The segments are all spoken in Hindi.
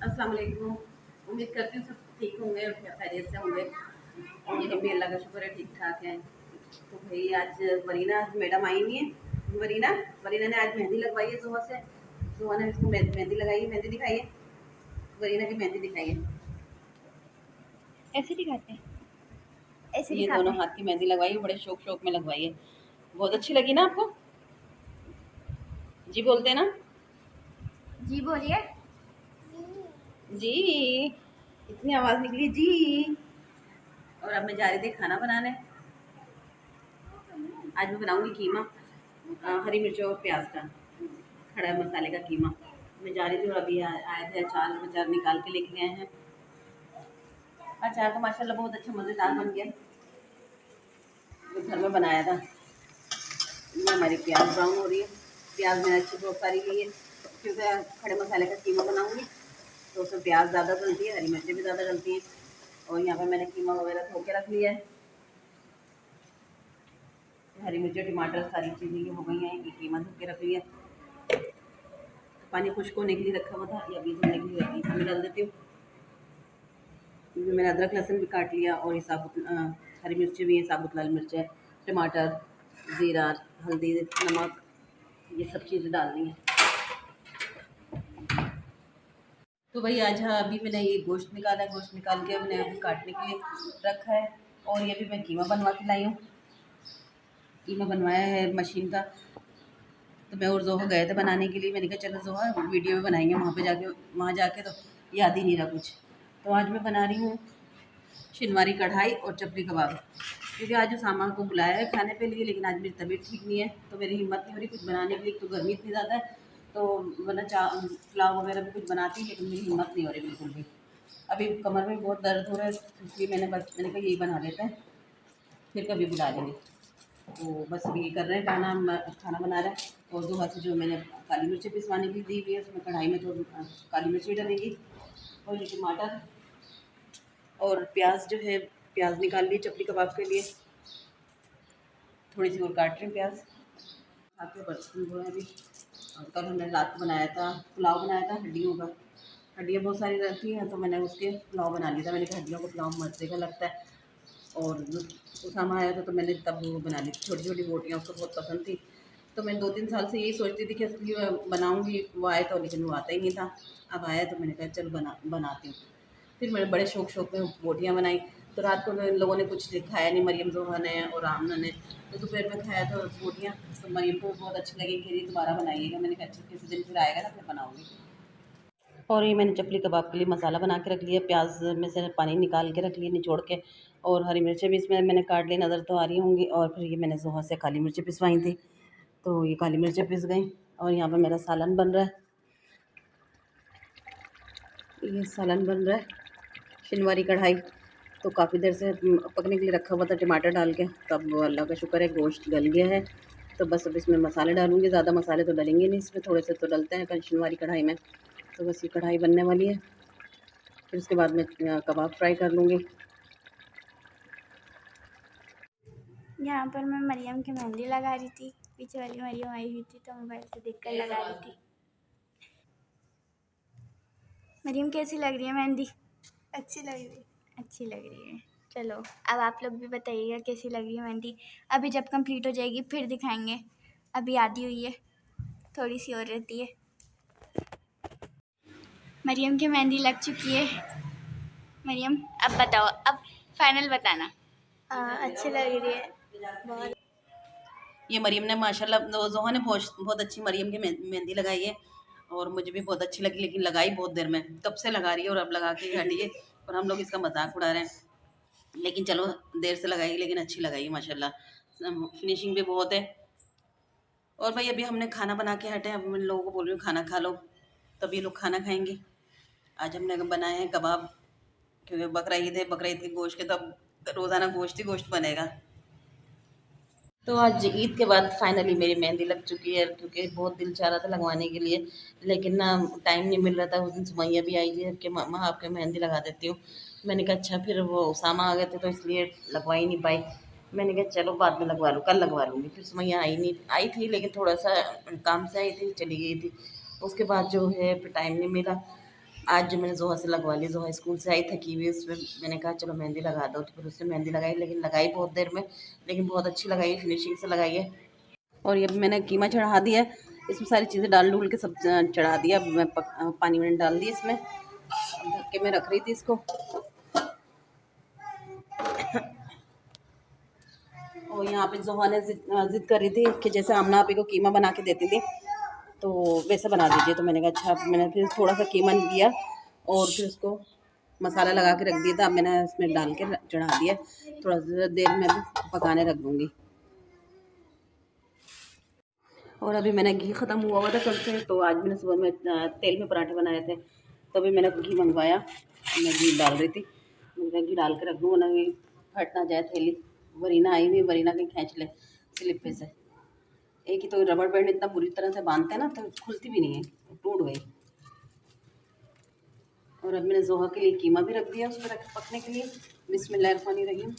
अस्सलाम वालेकुम। उम्मीद करती हूँ सब ठीक होंगे और खैरियत से होंगे और हम भी अल्लाह का शुक्र है ठीक ठाक हैं। तो भाई आज वरीना मैडम आई नहीं है। वरीना वरीना ने आज मेहंदी लगवाई है सुबह से। सुबह ने इसको मेहंदी लगाई है, मेहंदी दिखाई है। वरीना की मेहंदी दिखाई है। ऐसे दिखाते हैं। ऐसे ये दिखाते दोनों हैं। हाथ की मेहंदी लगवाई है, बड़े शौक शौक में लगवाई है। बहुत अच्छी लगी ना आपको? जी बोलते हैं ना। जी बोलिए। जी, इतनी आवाज निकली जी। और अब मैं जा रही थी खाना बनाने। आज मैं बनाऊंगी कीमा, हरी मिर्चों और प्याज का खड़ा मसाले का कीमा। मैं जा रही थी और अभी आए थे, अचार वचार निकाल के लेके गए हैं। अचार तो माशाल्लाह बहुत अच्छा मज़ेदार बन गया, जो घर में बनाया था। ये हमारी प्याज ब्राउन हो रही है। प्याज मैंने अच्छी बहुत सारी ली है, क्योंकि खड़े मसाले का कीमा बनाऊंगी तो उसमें प्याज ज़्यादा डलती है, हरी मिर्चें भी ज़्यादा डलती हैं। और यहाँ पर मैंने कीमा वगैरह धो के रख लिया है। हरी मिर्चें टमाटर सारी चीज़ें ये हो गई हैं, ये कीमा धो के रख लिया। पानी खुश्क होने के लिए रखा हुआ था, ये अभी धोने के लिए रखी, इसमें डाल देती हूँ। मैंने अदरक लहसुन भी काट लिया और ये साबुत हरी मिर्ची भी है, साबुत लाल मिर्च है, टमाटर, ज़ीरा, हल्दी, नमक, ये सब चीज़ें डालनी है। तो भाई आज हाँ अभी मैंने ये गोश्त निकाला है, गोश्त निकाल के मैंने अभी काटने के लिए रखा है। और ये भी मैं कीमा बनवा के लाई हूँ। कीमा बनवाया है मशीन का। तो मैं और जोहा गए थे बनाने के लिए, मैंने कहा चलो जोहा वीडियो में बनाएंगे वहाँ जाके तो याद ही नहीं रहा कुछ। तो आज मैं बना रही हूँ शिनवारी कढ़ाई और चपली कबाब, क्योंकि आज सामान को बुलाया है खाने के लिए, लेकिन आज मेरी तबीयत ठीक नहीं है तो मेरी हिम्मत नहीं हो रही कुछ बनाने के लिए। तो गर्मी इतनी ज़्यादा है, तो वरना पुलाव वगैरह भी कुछ बनाती, लेकिन मेरी हिम्मत नहीं हो रही बिल्कुल भी। अभी कमर में बहुत दर्द हो रहा है, इसलिए मैंने कहा यही बना लेते हैं, फिर कभी बुला लेंगे। तो बस अभी ये कर रहे हैं, खाना बना रहा है। और दो हाथ से जो मैंने काली मिर्चें पिसवाने के लिए दी हुई है, उसमें कढ़ाई में तो काली मिर्च भी डलेगी। और ये टमाटर और प्याज जो है, प्याज निकाल ली चपली कबाब के लिए। थोड़ी सी और काट रही हूँ प्याज। खा के बर्तन धोए अभी। और कल हमने रात को बनाया था, पुलाव बनाया था हड्डियों का। हड्डियाँ बहुत सारी रहती हैं तो मैंने उसके पुलाव बना लिया था। मैंने कहा हड्डियों का पुलाव मज़े का लगता है। और उसामा आया था तो मैंने तब वो बना ली थी, छोटी छोटी बोटियाँ, उसको बहुत पसंद थी। तो मैं 2-3 साल से यही सोचती थी कि इसलिए मैं बनाऊँगी, वो आए तो, लेकिन वो आता ही नहीं था। अब आया तो मैंने कहा चल बनाती हूँ। फिर मैंने बड़े शौक शौक में बोटियाँ बनाई। तो रात को इन लोगों ने कुछ खाया नहीं, मरियम जोहा ने और आमना ने। तो दोपहर में खाया था बोटियाँ। तो मरियम को बहुत अच्छी लगी, कह रही दोबारा बनाइएगा। मैंने कहा अच्छा किसी दिन फिर आएगा ना फिर बनाऊँगी। और ये मैंने चपली कबाब के लिए मसाला बना के रख लिया, प्याज में से पानी निकाल के रख लिए निचोड़ के। और हरी मिर्चें भी इसमें मैंने काट ली, नज़र तो आ रही होंगी। और फिर ये मैंने जोहा से काली मिर्चें पिसवाई थी, तो ये काली मिर्चें पिस गई। और यहाँ पे मेरा सालन बन रहा है, ये सालन बन रहा है शिनवारी कढ़ाई। तो काफ़ी देर से पकने के लिए रखा हुआ था टमाटर डाल के, तब अल्लाह का शुक्र है गोश्त गल गया है। तो बस अब इसमें मसाले डालूँगी, ज़्यादा मसाले तो डलेंगे नहीं इसमें, थोड़े से तो डलते हैं शिनवारी कढ़ाई में। तो बस ये कढ़ाई बनने वाली है, फिर उसके बाद मैं कबाब फ्राई कर लूँगी। यहाँ पर मैं मरियम की मेहंदी लगा रही थी। पीछे वाली मरियम आई हुई थी तो मोबाइल से देखकर लगा रही थी। मरियम कैसी लग रही है मेहंदी? अच्छी लग रही है। अच्छी लग रही है। चलो अब आप लोग भी बताइएगा कैसी लग रही है मेहंदी। अभी जब कंप्लीट हो जाएगी फिर दिखाएंगे। अभी आधी हुई है, थोड़ी सी और रहती है। मरियम की मेहंदी लग चुकी है। मरियम अब बताओ, अब फाइनल बताना। अच्छी लग रही है बहुत। ये मरियम ने माशाल्लाह, जोहा ने बहुत बहुत अच्छी मरियम की मेहंदी लगाई है। और मुझे भी बहुत अच्छी लगी, लेकिन लगाई बहुत देर में, कब से लगा रही है और अब लगा के हटी है। और हम लोग इसका मजाक उड़ा रहे हैं, लेकिन चलो देर से लगाई लेकिन अच्छी लगाई है माशाल्लाह। फिनिशिंग भी बहुत है। और भाई अभी हमने खाना बना के हटे हैं, अब मैं लोगों को बोल रही हूँ खाना खा लो, तब ये लोग खाना खाएंगे। आज हमने बनाए हैं कबाब, क्योंकि बकरा ईद है, बकरा ईद के गोश्त के, तब रोज़ाना गोश्त ही गोश्त बनेगा। तो आज ईद के बाद फाइनली मेरी मेहंदी लग चुकी है, क्योंकि बहुत दिल चाह रहा था लगवाने के लिए, लेकिन ना टाइम नहीं मिल रहा था। उस दिन सुमैया भी आई थी कि मामा आपके मेहंदी लगा देती हूँ। मैंने कहा अच्छा, फिर वो उसामा आ गए थे तो इसलिए लगवा ही नहीं पाई। मैंने कहा चलो बाद में लगवा लूँ, कल लगवा लूँगी। फिर सुमैया आई नहीं, आई थी लेकिन थोड़ा सा काम से आई थी, चली गई थी। उसके बाद जो है फिर टाइम नहीं मिला। आज जो मैंने जोहा से लगवा ली, जोहा स्कूल से आई थकी हुई, उसमें मैंने कहा चलो मेहंदी लगा दो, तो फिर उससे मेहंदी लगाई, लेकिन लगाई बहुत देर में, लेकिन बहुत अच्छी लगाई, फिनिशिंग से लगाई है। और ये मैंने कीमा चढ़ा दिया है, इसमें सारी चीज़ें डाल डूल के सब चढ़ा दिया। अब मैं पानी मैंने डाल दिया इसमें, ढक के मैं रख रही थी इसको। और यहाँ पे जोहा ने जिद कर रही थी कि जैसे आमना आपी को कीमा बना के देती थी तो वैसा बना दीजिए, तो मैंने कहा अच्छा। मैंने फिर थोड़ा सा कीमा लिया और फिर उसको मसाला लगा के रख दिया था। अब मैंने इसमें डाल के चढ़ा दिया, थोड़ा सा देर में भी पकाने रख दूँगी। और अभी मैंने घी ख़त्म हुआ था कल से, तो आज मैंने सुबह में तेल में पराठे बनाए थे, तो अभी मैंने घी मंगवाया, मैं घी डाल रही थी। मैं घी डाल के रख दूँ, वरना फट ना जाए थैली। वरीना आई हुई, वरीना कहीं खींच ले स्लिप पे से। एक ही तो रबड़ बैंड इतना बुरी तरह से बांधते हैं ना, तो खुलती भी नहीं है, टूट गई। और अब मैंने जोहा के लिए कीमा भी रख दिया उसमें रख पकने के लिए। बिस्मिल्लाहिर्रहमानिर्रहीम।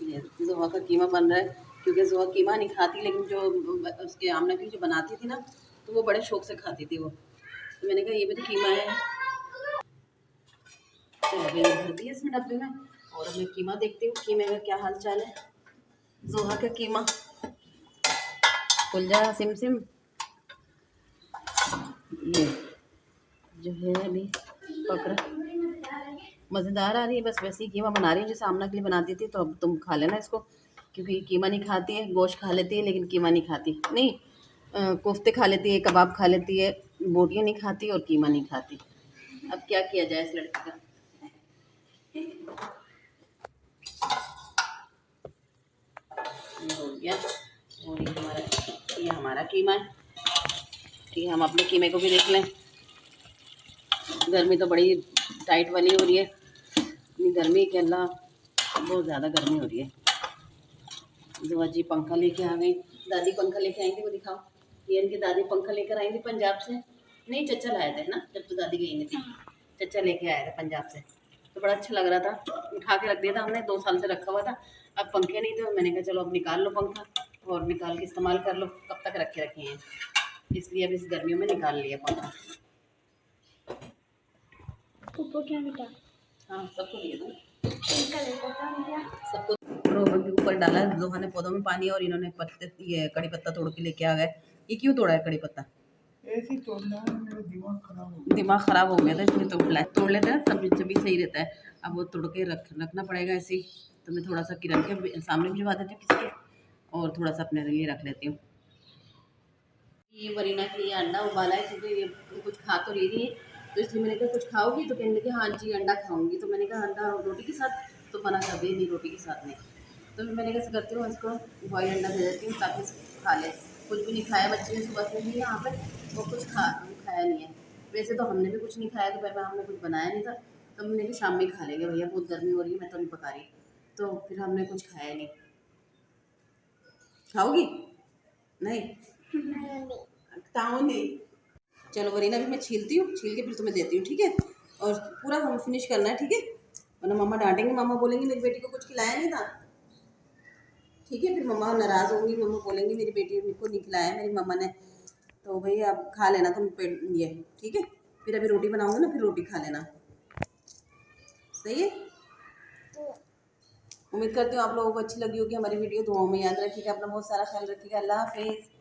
ये जोहा का कीमा बन रहा है, क्योंकि जोहा कीमा नहीं खाती, लेकिन जो उसके आमना की जो बनाती थी ना, तो वो बड़े शौक से खाती थी वो। तो मैंने कहा ये भी तो कीमा है, तो अभी भर दिया इसमें डब्बे में। और अब मैं कीमा देखती हूँ कीमे का क्या हाल चाल है। जोहा का कीमा खुल जा सिम सिम। ये जो है अभी पक रहा, मज़ेदार आ रही है। बस वैसे ही कीमा बना रही हूँ जैसे आमना के लिए बनाती थी। तो अब तुम खा लेना इसको, क्योंकि ये कीमा नहीं खाती है, गोश्त खा लेती है लेकिन कीमा नहीं खाती। नहीं, कोफ्ते खा लेती है, कबाब खा लेती है, बोटियाँ नहीं खाती और कीमा नहीं खाती। अब क्या किया जाए इस लड़की का। ये हो गया। और ये हमारा कीमा है। ठीक है, हम अपने कीमे को भी देख लें। गर्मी तो बड़ी टाइट वाली हो रही है, इतनी गर्मी के अल्लाह, बहुत ज़्यादा गर्मी हो रही है। जो अजी पंखा लेके आ गई, दादी पंखा लेके आई थी, वो दिखाओ। ये इनकी दादी पंखा लेकर आई थी पंजाब से। नहीं, चचा लाए थे ना, जब तो दादी गई नहीं थी, चचा लेके आए थे पंजाब से। तो बड़ा अच्छा लग रहा था, उठा के रख दिया था हमने, 2 साल से रखा हुआ था। अब पंखे नहीं थे, मैंने कहा चलो अब निकाल लो पंखा और निकाल के इस्तेमाल कर लो, कब तक रखे रखे हैं, इसलिए अब इस गर्मियों में निकाल लिया पंखा। ऊपर क्या बेटा? हाँ, सबको दिए था, पिंक कलर का था बेटा। सबको। रोबन के ऊपर डाला जोहा ने पौधों में पानी, और इन्होंने पत्ते, ये कड़ी पत्ता तोड़ के लेके आ गए। ये क्यों तोड़ा है कड़ी पत्ता? ऐसे ही तोड़ना है, मेरा दिमाग ख़राब हो गया था, इसलिए तोड़ लेते हैं, तभी तभी सही रहता है। अब वो तोड़ के रखना पड़ेगा ऐसे ही। तो मैं थोड़ा सा किरण के सामने भिजवा देती हूँ किसी के, और थोड़ा सा अपने लिए रख लेती हूँ। ये वरीना के लिए अंडा उबाला है, क्योंकि ये कुछ खा तो रही थी, तो इसलिए मैंने कहा कुछ खाओगी, तो कहने लगी हाँ जी अंडा खाऊंगी। तो मैंने कहा अंडा रोटी के साथ, तो मना कर दी नहीं, रोटी के साथ नहीं। तो फिर मैंने कैसे करती हूँ, इसको बॉयल अंडा दे देती हूँ ताकि इसको खा ले। कुछ भी नहीं खाया बच्चे ने सुबह से भी यहाँ पर, वो कुछ खाया नहीं है। वैसे तो हमने भी कुछ नहीं खाया, दोपहर में हमने कुछ बनाया नहीं था, तो हमने कहा शाम में खा लेंगे, भैया बहुत गर्मी हो रही है, मैं तो नहीं पका रही। तो फिर हमने कुछ खाया नहीं। खाओगी? नहीं खाऊंगी। चलो वरीना, भी मैं छीलती हूँ, छील के फिर तुम्हें देती हूँ, ठीक है? और पूरा हम फिनिश करना है, ठीक है? वरना मम्मा डांटेंगे, मम्मा बोलेंगी मेरी बेटी को कुछ खिलाया नहीं था, ठीक है? फिर मम्मा नाराज़ होंगी, मम्मा बोलेंगी मेरी बेटी को नहीं खिलाया मेरी मम्मा ने। तो भाई अब खा लेना तुम पेट ये, ठीक है? फिर अभी रोटी बनाऊंगा ना, फिर रोटी खा लेना, सही है? उम्मीद करती हूँ आप लोगों को अच्छी लगी होगी हमारी वीडियो। दुआओं में याद रखिएगा, अपना बहुत सारा ख्याल रखिएगा। अल्लाह हाफिज़।